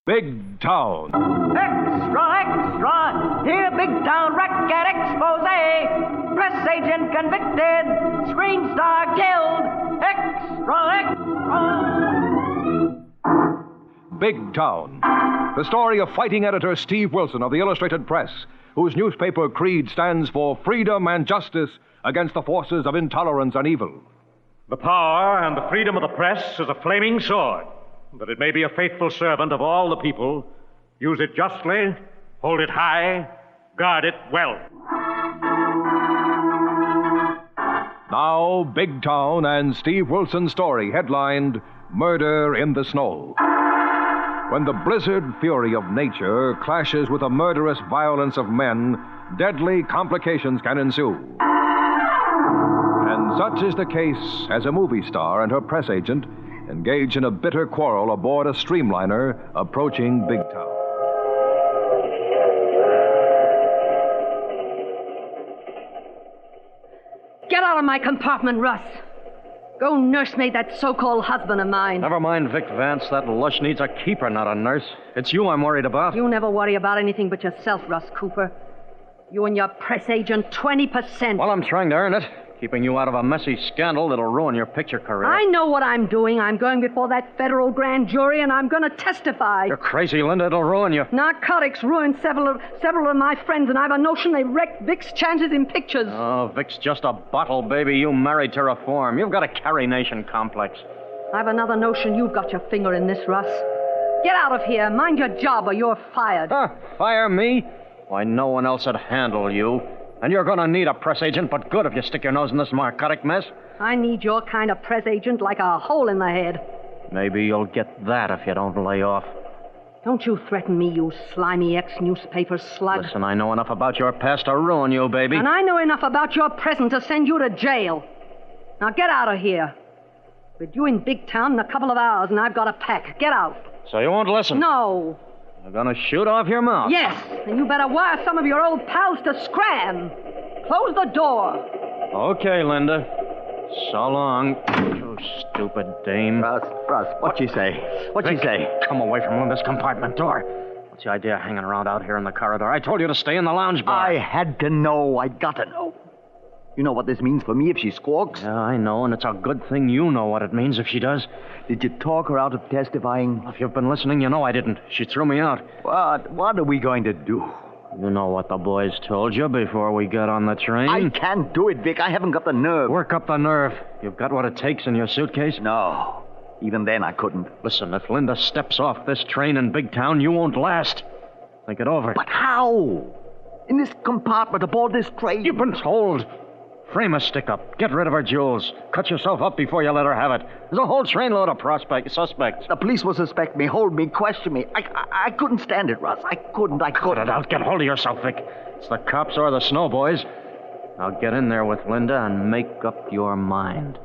Big Town. Extra, extra! Here, Big Town racket expose. Press agent convicted. Screen star killed. Extra, extra! Big Town. The story of fighting editor Steve Wilson of the Illustrated Press, whose newspaper creed stands for freedom and justice against the forces of intolerance and evil. The power and the freedom of the press is a flaming sword, that it may be a faithful servant of all the people. Use it justly, hold it high, guard it well. Now, Big Town and Steve Wilson's story, headlined Murder in the Snow. When the blizzard fury of nature clashes with the murderous violence of men, deadly complications can ensue. And such is the case as a movie star and her press agent engage in a bitter quarrel aboard a streamliner approaching Big Town. Get out of my compartment, Russ. Go nursemaid that so-called husband of mine. Never mind, Vic Vance. That lush needs a keeper, not a nurse. It's you I'm worried about. You never worry about anything but yourself, Russ Cooper. You and your press agent, 20%. Well, I'm trying to earn it. Keeping you out of a messy scandal that'll ruin your picture career. I know what I'm doing. I'm going before that federal grand jury, and I'm going to testify. You're crazy, Linda. It'll ruin you. Narcotics ruined several of my friends, and I've a notion they wrecked Vic's chances in pictures. Oh, Vic's just a bottle, baby. You married to reform. You've got a Carrie Nation complex. I've another notion you've got your finger in this, Russ. Get out of here. Mind your job, or you're fired. Huh? Fire me? Why, no one else would handle you. And you're going to need a press agent, but good if you stick your nose in this narcotic mess. I need your kind of press agent like a hole in the head. Maybe you'll get that if you don't lay off. Don't you threaten me, you slimy ex-newspaper slug. Listen, I know enough about your past to ruin you, baby. And I know enough about your present to send you to jail. Now get out of here. We're due in Big Town in a couple of hours, and I've got to pack. Get out. So you won't listen? No. You're going to shoot off your mouth? Yes, and you better wire some of your old pals to scram. Close the door. Okay, Linda. So long. You stupid dame. Russ, what'd you say? What'd you say? Come away from Linda's compartment door. What's the idea of hanging around out here in the corridor? I told you to stay in the lounge bar. I had to know. I got to know. You know what this means for me if she squawks? Yeah, I know, and it's a good thing you know what it means if she does. Did you talk her out of testifying? If you've been listening, you know I didn't. She threw me out. What are we going to do? You know what the boys told you before we got on the train. I can't do it, Vic. I haven't got the nerve. Work up the nerve. You've got what it takes in your suitcase? No. Even then, I couldn't. Listen, if Linda steps off this train in Big Town, you won't last. Think it over. But how? In this compartment aboard this train? You've been told. Frame a stick-up. Get rid of her jewels. Cut yourself up before you let her have it. There's a whole trainload of suspects. The police will suspect me, hold me, question me. I couldn't stand it, Russ. I couldn't. Cut it out. Get hold of yourself, Vic. It's the cops or the snow boys. Now get in there with Linda and make up your mind.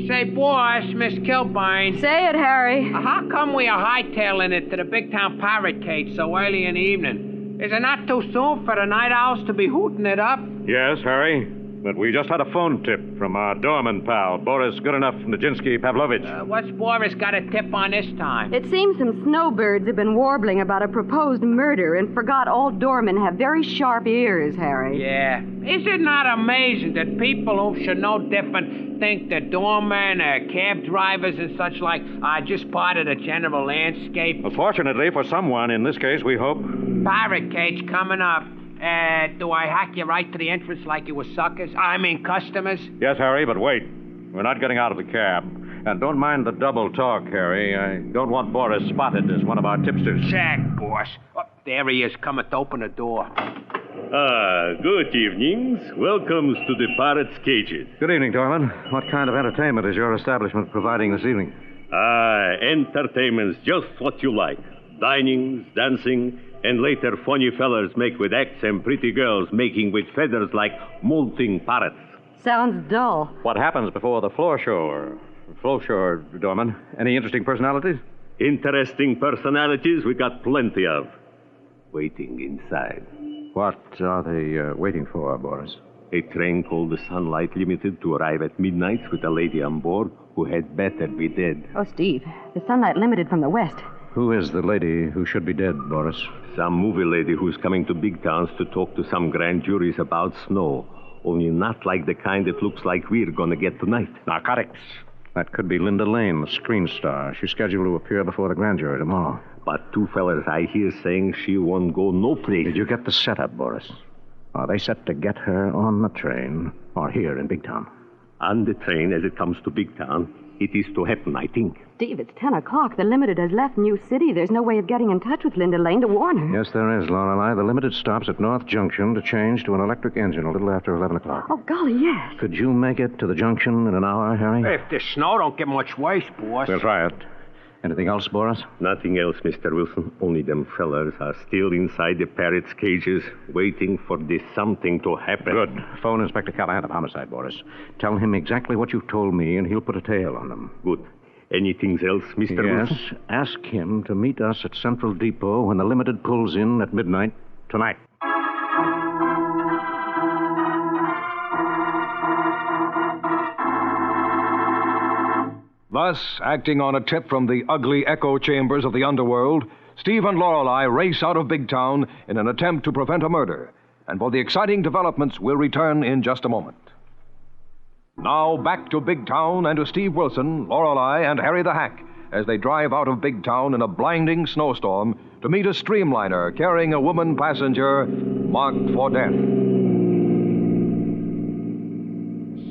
Say, boss, Miss Kilburn. Say it, Harry. How come we are hightailing it to the Big Town Pirate Cage so early in the evening? Is it not too soon for the night owls to be hooting it up? Yes, Harry, but we just had a phone tip from our doorman pal, Boris Goodenough from Nijinsky Pavlovich. What's Boris got a tip on this time? It seems some snowbirds have been warbling about a proposed murder and forgot all doormen have very sharp ears, Harry. Yeah. Is it not amazing that people who should know different think that doormen, cab drivers and such like are just part of the general landscape? Fortunately for someone, in this case, we hope. Pirate Cage coming up. Do I hack you right to the entrance like you were suckers? I mean customers? Yes, Harry, but wait. We're not getting out of the cab. And don't mind the double talk, Harry. I don't want Boris spotted as one of our tipsters. Check, boss. Oh, there he is, coming to open the door. Good evenings. Welcome to the Pirate's Cages. Good evening, Doorman. What kind of entertainment is your establishment providing this evening? Entertainment's just what you like. Dinings, dancing, and later funny fellers make with acts and pretty girls making with feathers like molting parrots. Sounds dull. What happens before the floor show, Doorman? Any interesting personalities? Interesting personalities we got plenty of. waiting inside. What are they waiting for, Boris? A train called the Sunlight Limited to arrive at midnight with a lady on board who had better be dead. Oh, Steve, the Sunlight Limited from the west. Who is the lady who should be dead, Boris? Some movie lady who's coming to big towns to talk to some grand juries about snow. Only not like the kind that looks like we're gonna get tonight. Narcotics. That could be Linda Lane, the screen star. She's scheduled to appear before the grand jury tomorrow. But two fellers I hear saying she won't go no place. Did you get the setup, Boris? Are they set to get her on the train or here in Big Town? On the train as it comes to Big Town, it is to happen, I think. Steve, it's 10 o'clock. The Limited has left New City. There's no way of getting in touch with Linda Lane to warn her. Yes, there is, Lorelei. The Limited stops at North Junction to change to an electric engine a little after 11 o'clock. Oh, golly, yes. Could you make it to the junction in an hour, Harry? If the snow don't get much worse, boss. We'll try it. Anything else, Boris? Nothing else, Mr. Wilson. Only them fellers are still inside the parrots' cages, waiting for this something to happen. Good. Phone Inspector Callahan of Homicide, Boris. Tell him exactly what you've told me, and he'll put a tail on them. Good. Anything else, Mr. Wilson? Yes. Ask him to meet us at Central Depot when the Limited pulls in at midnight tonight. Thus, acting on a tip from the ugly echo chambers of the underworld, Steve and Lorelei race out of Big Town in an attempt to prevent a murder. And for the exciting developments, we'll return in just a moment. Now back to Big Town and to Steve Wilson, Lorelei, and Harry the Hack as they drive out of Big Town in a blinding snowstorm to meet a streamliner carrying a woman passenger marked for death.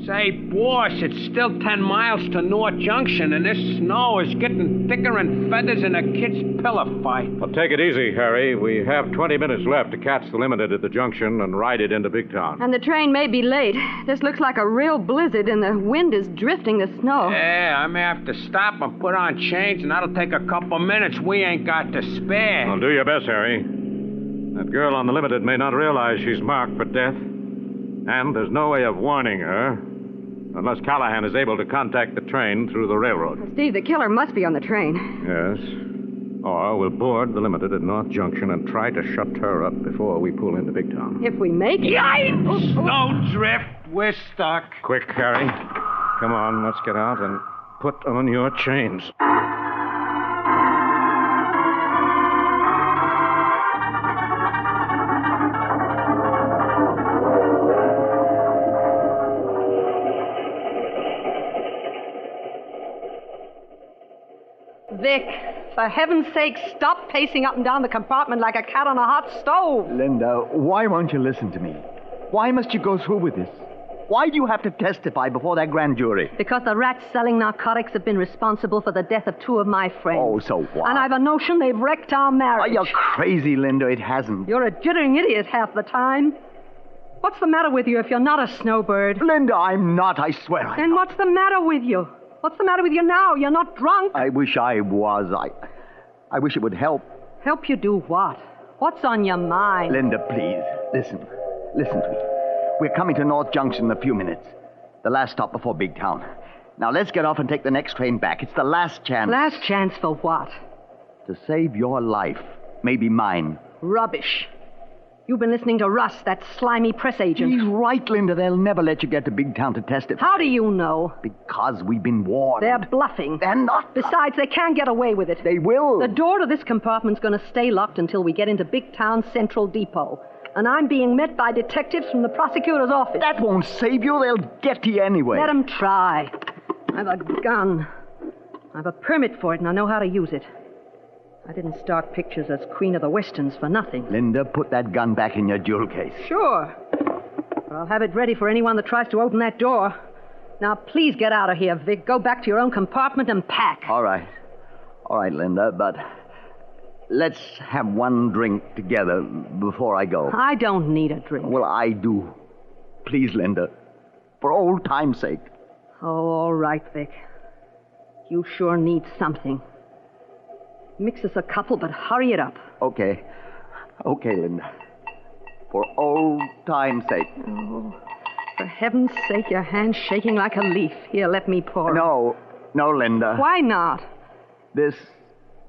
Say, boss, it's still 10 miles to North Junction, and this snow is getting thicker than feathers in a kid's pillow fight. Well, take it easy, Harry. We have 20 minutes left to catch the Limited at the junction and ride it into Big Town. And the train may be late. This looks like a real blizzard, and the wind is drifting the snow. Yeah, I may have to stop and put on chains, and that'll take a couple minutes. We ain't got to spare. Well, do your best, Harry. That girl on the Limited may not realize she's marked for death, and there's no way of warning her unless Callahan is able to contact the train through the railroad. Steve, the killer must be on the train. Yes. Or we'll board the Limited at North Junction and try to shut her up before we pull into Big Town. If we make it... Yikes! Snow drift. We're stuck. Quick, Harry. Come on, let's get out and put on your chains. Vic, for heaven's sake, stop pacing up and down the compartment like a cat on a hot stove. Linda, why won't you listen to me? Why must you go through with this? Why do you have to testify before that grand jury? Because the rats selling narcotics have been responsible for the death of two of my friends. Oh, so what? And I've a notion they've wrecked our marriage. Oh, you're crazy, Linda. It hasn't. You're a jittering idiot half the time. What's the matter with you if you're not a snowbird? Linda, I'm not. I swear I'm Then not. what's the matter with you? What's the matter with you now? You're not drunk. I wish I was. I wish it would help. Help you do what? What's on your mind? Linda, please. Listen. Listen to me. We're coming to North Junction in a few minutes. The last stop before Big Town. Now, let's get off and take the next train back. It's the last chance. Last chance for what? To save your life. Maybe mine. Rubbish. You've been listening to Russ, that slimy press agent. He's right, Linda. They'll never let you get to Big Town to testify. How do you know? Because we've been warned. They're bluffing. They're not. Besides, they can't get away with it. They will. The door to this compartment's going to stay locked until we get into Big Town Central Depot. And I'm being met by detectives from the prosecutor's office. That won't save you. They'll get to you anyway. Let them try. I've a gun. I've a permit for it, and I know how to use it. I didn't start pictures as Queen of the Westerns for nothing. Linda, put that gun back in your jewel case. Sure. But I'll have it ready for anyone that tries to open that door. Now, please get out of here, Vic. Go back to your own compartment and pack. All right. All right, Linda, but let's have one drink together before I go. I don't need a drink. Well, I do. Please, Linda. For old time's sake. Oh, all right, Vic. You sure need something. Mix us a couple, but hurry it up. Okay. Okay, Linda. For old time's sake. Oh, for heaven's sake, your hand's shaking like a leaf. Here, let me pour. No, Linda. Why not? This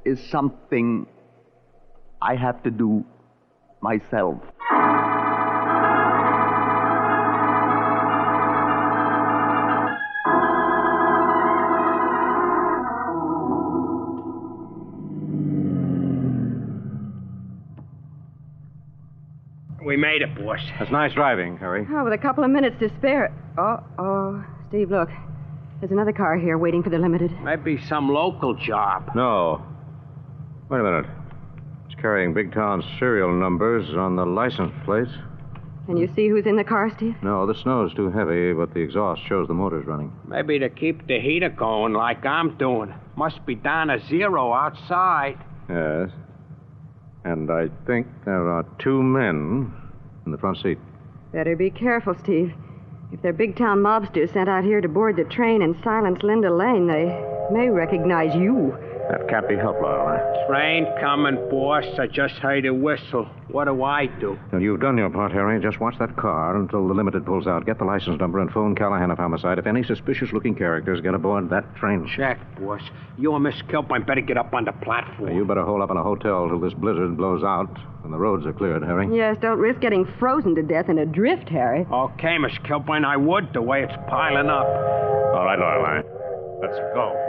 is something I have to do myself. We made it, boss. That's nice driving, Harry. Oh, with a couple of minutes to spare. Oh, Steve, look. There's another car here waiting for the limited. Maybe some local job. No. Wait a minute. It's carrying Big Town serial numbers on the license plates. Can you see who's in the car, Steve? No, the snow's too heavy, but the exhaust shows the motor's running. Maybe to keep the heater going like I'm doing. Must be down to 0 outside. Yes. And I think there are 2 men in the front seat. Better be careful, Steve. If they're big town mobsters sent out here to board the train and silence Linda Lane, they may recognize you. That can't be helped, Lorelei. Train coming, boss. I just heard a whistle. What do I do? Well, you've done your part, Harry. Just watch that car until the limited pulls out. Get the license number and phone Callahan of Homicide if any suspicious-looking characters get aboard that train. Check, boss. You and Miss Kilpine better get up on the platform. You better hole up in a hotel till this blizzard blows out and the roads are cleared, Harry. Yes, don't risk getting frozen to death in a drift, Harry. Okay, Miss Kilpine, I would, the way it's piling up. All right, Lorelei. Let's go.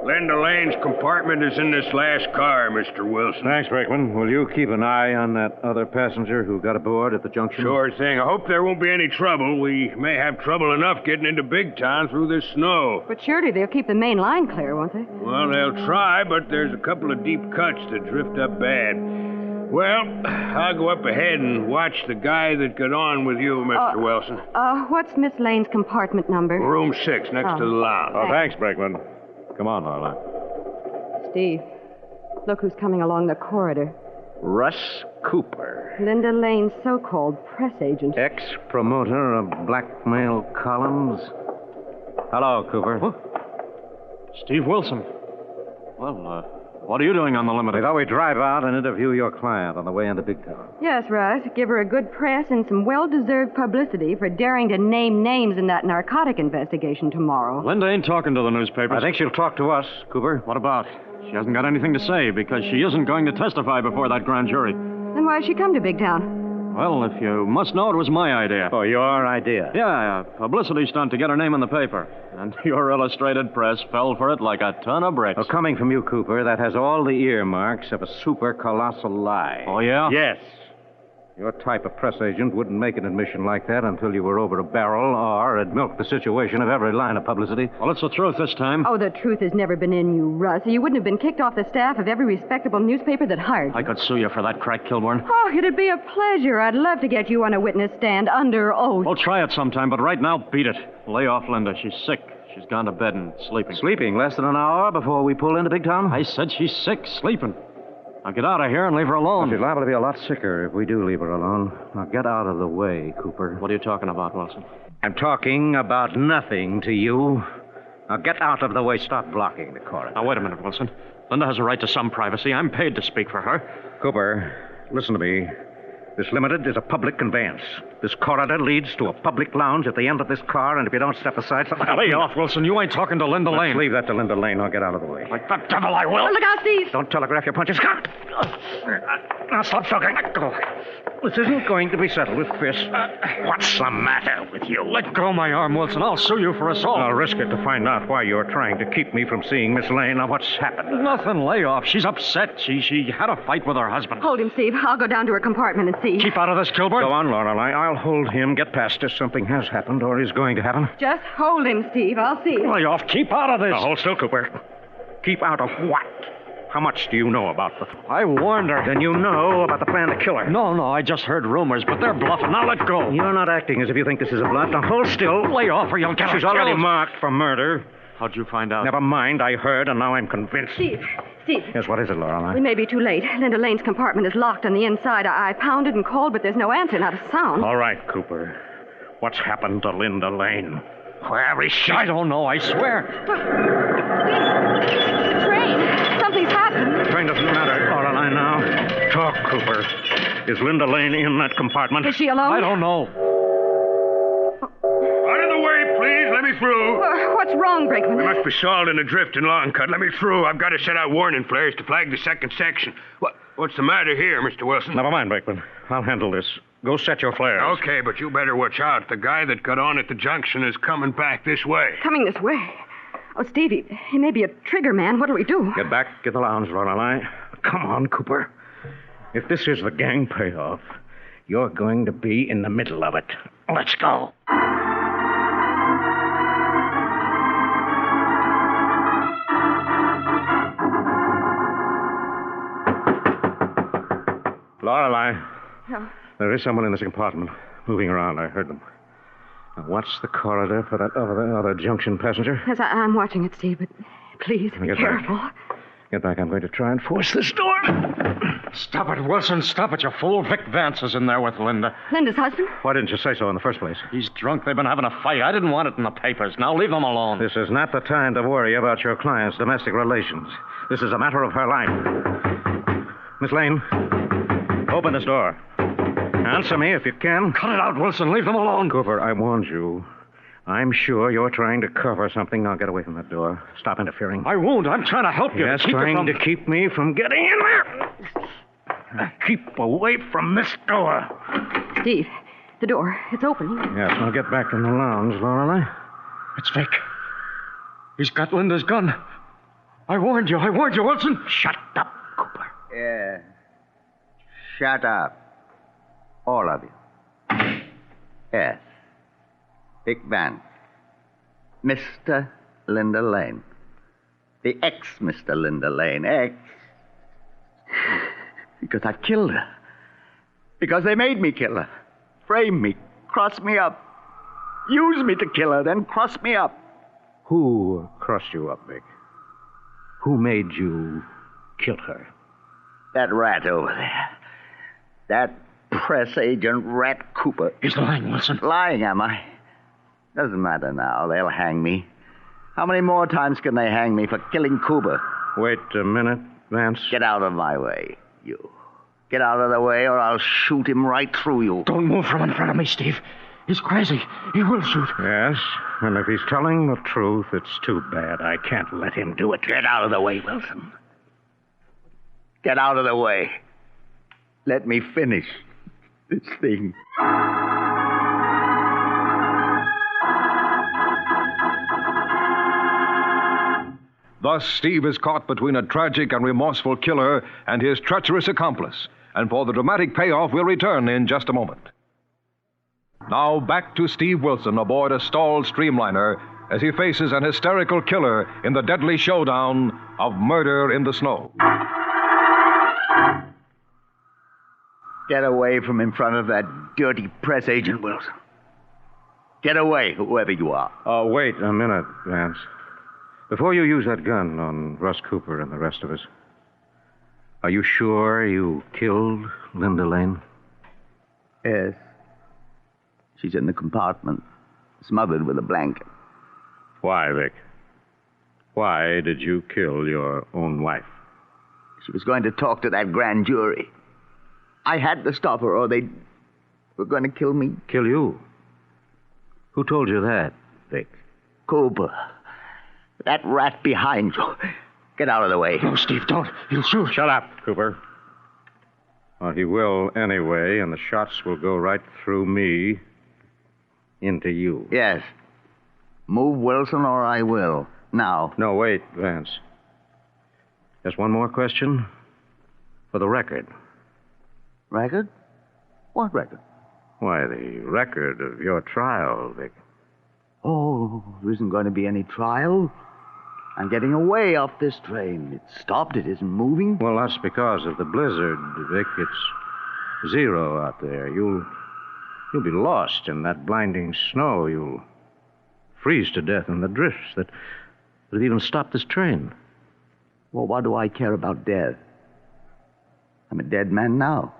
Linda Lane's compartment is in this last car, Mr. Wilson. Thanks, Brakeman. Will you keep an eye on that other passenger who got aboard at the junction? Sure thing. I hope there won't be any trouble. We may have trouble enough getting into Big Town through this snow. But surely they'll keep the main line clear, won't they? Well, they'll try, but there's a couple of deep cuts that drift up bad. Well, I'll go up ahead and watch the guy that got on with you, Mr. Wilson. What's Miss Lane's compartment number? Room 6, next to the lounge. Oh, thanks, Brakeman. Come on, Lorelei. Steve, look who's coming along the corridor. Russ Cooper. Linda Lane's so-called press agent. Ex-promoter of blackmail columns. Hello, Cooper. Huh? Steve Wilson. Well, what are you doing on the limited? We thought we'd drive out and interview your client on the way into Big Town. Yes, Russ. Give her a good press and some well-deserved publicity for daring to name names in that narcotic investigation tomorrow. Linda ain't talking to the newspapers. I think she'll talk to us, Cooper. What about? She hasn't got anything to say because she isn't going to testify before that grand jury. Then why'd she come to Big Town? Well, if you must know, it was my idea. Oh, your idea? Yeah, a publicity stunt to get her name in the paper. And your illustrated press fell for it like a ton of bricks. Well, coming from you, Cooper, that has all the earmarks of a super colossal lie. Oh, yeah? Yes. Your type of press agent wouldn't make an admission like that until you were over a barrel or had milked the situation of every line of publicity. Well, it's the truth this time. Oh, the truth has never been in you, Russ. You wouldn't have been kicked off the staff of every respectable newspaper that hired you. I could sue you for that crack, Kilburn. Oh, it'd be a pleasure. I'd love to get you on a witness stand under oath. We'll try it sometime, but right now, beat it. Lay off Linda. She's sick. She's gone to bed and sleeping. Sleeping less than an hour before we pull into Big Town? I said she's sick, sleeping. Now get out of here and leave her alone. She's liable to be a lot sicker if we do leave her alone. Now get out of the way, Cooper. What are you talking about, Wilson? I'm talking about nothing to you. Now get out of the way. Stop blocking the corridor. Now, wait a minute, Wilson. Linda has a right to some privacy. I'm paid to speak for her. Cooper, listen to me. This limited is a public conveyance. This corridor leads to a public lounge at the end of this car, and if you don't step aside... Lay off, Wilson. You ain't talking to Linda Lane. Let's leave that to Linda Lane. I'll get out of the way. Like the devil I will. Look out, Steve! Don't telegraph your punches. Now stop talking. Let go. This isn't going to be settled with fists. What's the matter with you? Let go my arm, Wilson. I'll sue you for assault. I'll risk it to find out why you're trying to keep me from seeing Miss Lane. Now, what's happened? Nothing. Lay off. She's upset. She had a fight with her husband. Hold him, Steve. I'll go down to her compartment and see. Keep out of this, Kilburn. Go on, Lorelei. I'll hold him. Get past us. Something has happened or is going to happen. Just hold him, Steve. I'll see. Lay off. Keep out of this. Now, hold still, Cooper. Keep out of what? How much do you know about the... I warned her. Then you know about the plan to kill her. No, I just heard rumors, but they're bluffing. Now let go. You're not acting as if you think this is a bluff. Now hold still. Lay off or you'll get her She's already killed. marked for murder. How'd you find out? Never mind. I heard, and now I'm convinced. Steve. Yes, what is it, Lorelei? We may be too late. Linda Lane's compartment is locked on the inside. I pounded and called, but there's no answer, not a sound. All right, Cooper. What's happened to Linda Lane? Where is she? I don't know, I swear. Steve, the train. Something's happened. The train doesn't matter, Lorelei, now. Talk Look, Cooper, is Linda Lane in that compartment? Is she alone? I don't know. Out of the way, please. Let me through. What's wrong, Brakeman? We must be stalled in a drift and long cut. Let me through. I've got to set out warning flares to flag the second section. What's the matter here, Mr. Wilson? Never mind, Brakeman. I'll handle this. Go set your flares. Okay, but you better watch out. The guy that got on at the junction is coming back this way. Coming this way? Oh, Steve, he may be a trigger man. What'll we do? Get back in the lounge, Lorelei. Come on, Cooper. If this is the gang payoff, you're going to be in the middle of it. Let's go. Lorelei. Yeah. There is someone in this compartment moving around. I heard them. Now watch the corridor for that other junction passenger. Yes, I'm watching it, Steve, but please, be careful. Get back. I'm going to try and force this door. Stop it, Wilson. Stop it, you fool. Vic Vance is in there with Linda. Linda's husband? Why didn't you say so in the first place? He's drunk. They've been having a fight. I didn't want it in the papers. Now leave him alone. This is not the time to worry about your client's domestic relations. This is a matter of her life. Miss Lane, open this door. Answer me if you can. Cut it out, Wilson. Leave them alone. Cooper, I warned you. I'm sure you're trying to cover something. Now get away from that door. Stop interfering. I won't. I'm trying to help you. Yes, trying to keep me from getting in there. Keep away from this door. Steve, the door. It's opening. Yes, now get back in the lounge, Lorelei. It's Vic. He's got Linda's gun. I warned you, Wilson. Shut up, Cooper. Yeah. Shut up. All of you. Yes. Vic Vance. Mr. Linda Lane. The ex-Mr. Linda Lane. Ex. Because I killed her. Because they made me kill her. Frame me. Cross me up. Use me to kill her, then cross me up. Who crossed you up, Vic? Who made you kill her? That rat over there. That press agent Rat Cooper. He's lying, Wilson. Lying, am I? Doesn't matter now. They'll hang me. How many more times can they hang me for killing Cooper? Wait a minute, Vance. Get out of my way, you. Get out of the way or I'll shoot him right through you. Don't move from in front of me, Steve. He's crazy. He will shoot. Yes, and if he's telling the truth, it's too bad. I can't let him do it. Get out of the way, Wilson. Get out of the way. Let me finish this thing. Thus, Steve is caught between a tragic and remorseful killer and his treacherous accomplice. And for the dramatic payoff, we'll return in just a moment. Now, back to Steve Wilson aboard a stalled streamliner as he faces an hysterical killer in the deadly showdown of Murder in the Snow. Get away from in front of that dirty press agent, Wilson. Get away, whoever you are. Oh, wait a minute, Vance. Before you use that gun on Russ Cooper and the rest of us, are you sure you killed Linda Lane? Yes. She's in the compartment, smothered with a blanket. Why, Vic? Why did you kill your own wife? She was going to talk to that grand jury. I had to stop her, or they were going to kill me. Kill you? Who told you that, Vic? Cooper. That rat behind you. Get out of the way. No, Steve, don't. He'll shoot. Shut up, Cooper. Well, he will anyway, and the shots will go right through me into you. Yes. Move, Wilson, or I will. Now. No, wait, Vance. Just one more question. For the record. Record? What record? Why, the record of your trial, Vic. Oh, there isn't going to be any trial. I'm getting away off this train. It stopped. It isn't moving. Well, that's because of the blizzard, Vic. It's zero out there. You'll be lost in that blinding snow. You'll freeze to death in the drifts that have even stopped this train. Well, what do I care about death? I'm a dead man now.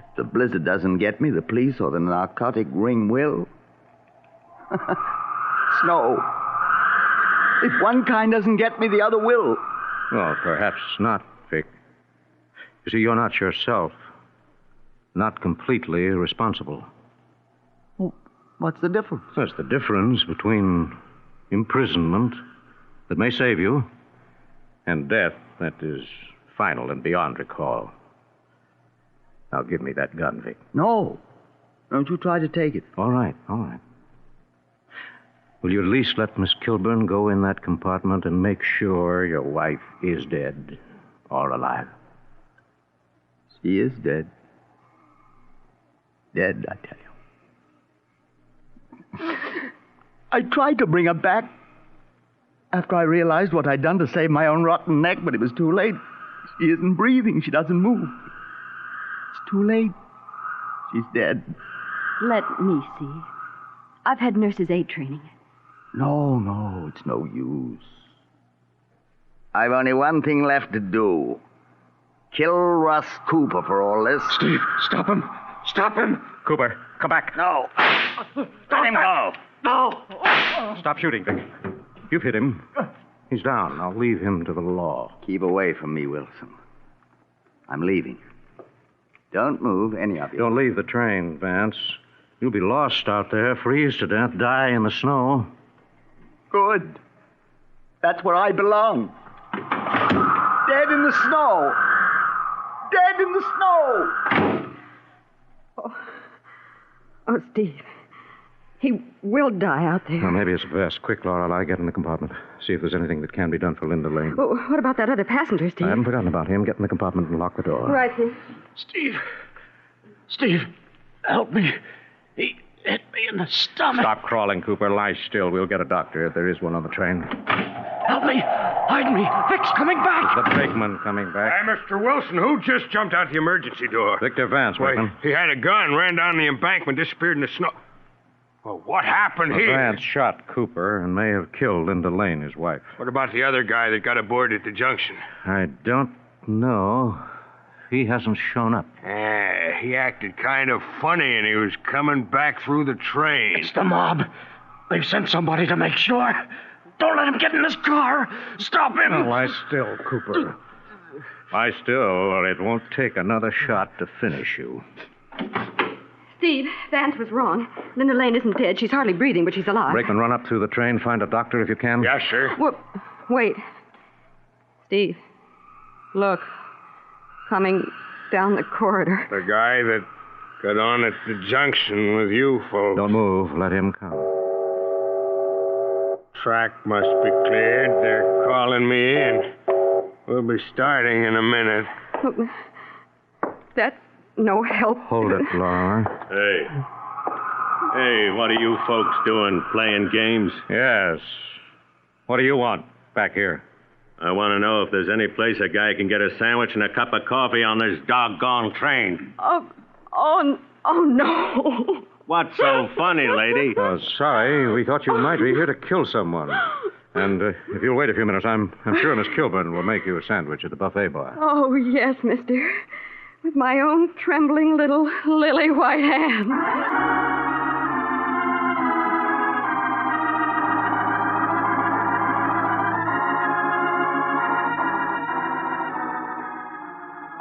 If the blizzard doesn't get me, the police or the narcotic ring will. Snow. If one kind doesn't get me, the other will. Well, perhaps not, Vic. You see, you're not yourself. Not completely responsible. Well, what's the difference? There's the difference between imprisonment that may save you and death that is final and beyond recall. Now give me that gun, Vic. No. Don't you try to take it. All right. Will you at least let Miss Kilburn go in that compartment and make sure your wife is dead or alive? She is dead. Dead, I tell you. I tried to bring her back after I realized what I'd done to save my own rotten neck, but it was too late. She isn't breathing. She doesn't move. It's too late. She's dead. Let me see. I've had nurse's aid training. No, it's no use. I've only one thing left to do. Kill Russ Cooper for all this. Steve, stop him. Stop him. Cooper, come back. No. Let him go. No. Stop shooting, Vic. You've hit him. He's down. I'll leave him to the law. Keep away from me, Wilson. I'm leaving. Don't move, any of you. Don't leave the train, Vance. You'll be lost out there, freeze to death, die in the snow. Good. That's where I belong. Dead in the snow. Dead in the snow. Oh, Steve. He will die out there. Well, maybe it's best. Quick, Lorelei, get in the compartment. See if there's anything that can be done for Linda Lane. Oh, what about that other passenger, Steve? I haven't forgotten about him. Get in the compartment and lock the door. Right, Steve. Steve, help me. He hit me in the stomach. Stop crawling, Cooper. Lie still. We'll get a doctor if there is one on the train. Help me. Hide me. Vic's coming back. The brakeman coming back. Hey, Mr. Wilson, who just jumped out the emergency door? Victor Vance, Wait, brakeman. he had a gun, ran down the embankment, disappeared in the snow. Well, what happened here? Vance shot Cooper and may have killed Linda Lane, his wife. What about the other guy that got aboard at the junction? I don't know. He hasn't shown up. He acted kind of funny, and he was coming back through the train. It's the mob. They've sent somebody to make sure. Don't let him get in this car. Stop him. Now, lie still, Cooper. Lie still, or it won't take another shot to finish you. Steve, Vance was wrong. Linda Lane isn't dead. She's hardly breathing, but she's alive. Brakeman, run up through the train, find a doctor if you can. Yeah, sure. Well, wait. Steve, look. Coming down the corridor. The guy that got on at the junction with you folks. Don't move. Let him come. Track must be cleared. They're calling me in. We'll be starting in a minute. Look, that's no help. Hold it, Laura. Hey, what are you folks doing? Playing games? Yes. What do you want back here? I want to know if there's any place a guy can get a sandwich and a cup of coffee on this doggone train. Oh, no. What's so funny, lady? Oh, sorry. We thought you might be here to kill someone. And if you'll wait a few minutes, I'm sure Miss Kilburn will make you a sandwich at the buffet bar. Oh, yes, mister. With my own trembling little lily white hand.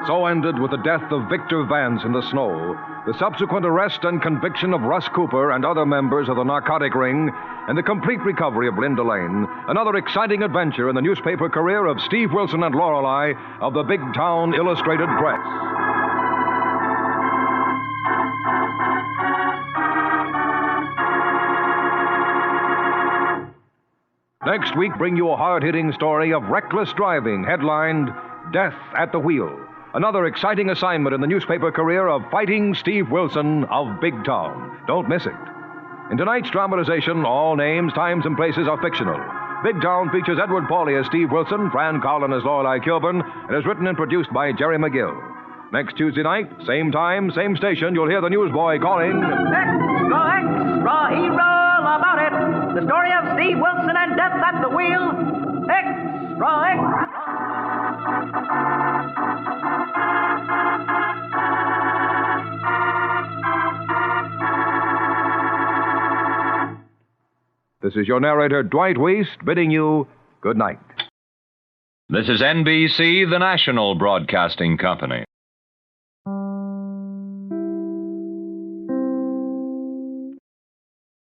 So ended with the death of Victor Vance in the snow, the subsequent arrest and conviction of Russ Cooper and other members of the narcotic ring, and the complete recovery of Linda Lane, another exciting adventure in the newspaper career of Steve Wilson and Lorelei of the Big Town Illustrated Press. Next week, bring you a hard-hitting story of reckless driving, headlined Death at the Wheel. Another exciting assignment in the newspaper career of Fighting Steve Wilson of Big Town. Don't miss it. In tonight's dramatization, all names, times, and places are fictional. Big Town features Edward Pauly as Steve Wilson, Fran Collin as Lorelei Kilburn, and is written and produced by Jerry McGill. Next Tuesday night, same time, same station, you'll hear the newsboy calling... Extra, extra, he roll about it. The story of Steve Wilson and Death at the Wheel. Extra, extra. This is your narrator, Dwight Weist, bidding you good night. This is NBC, the national broadcasting company.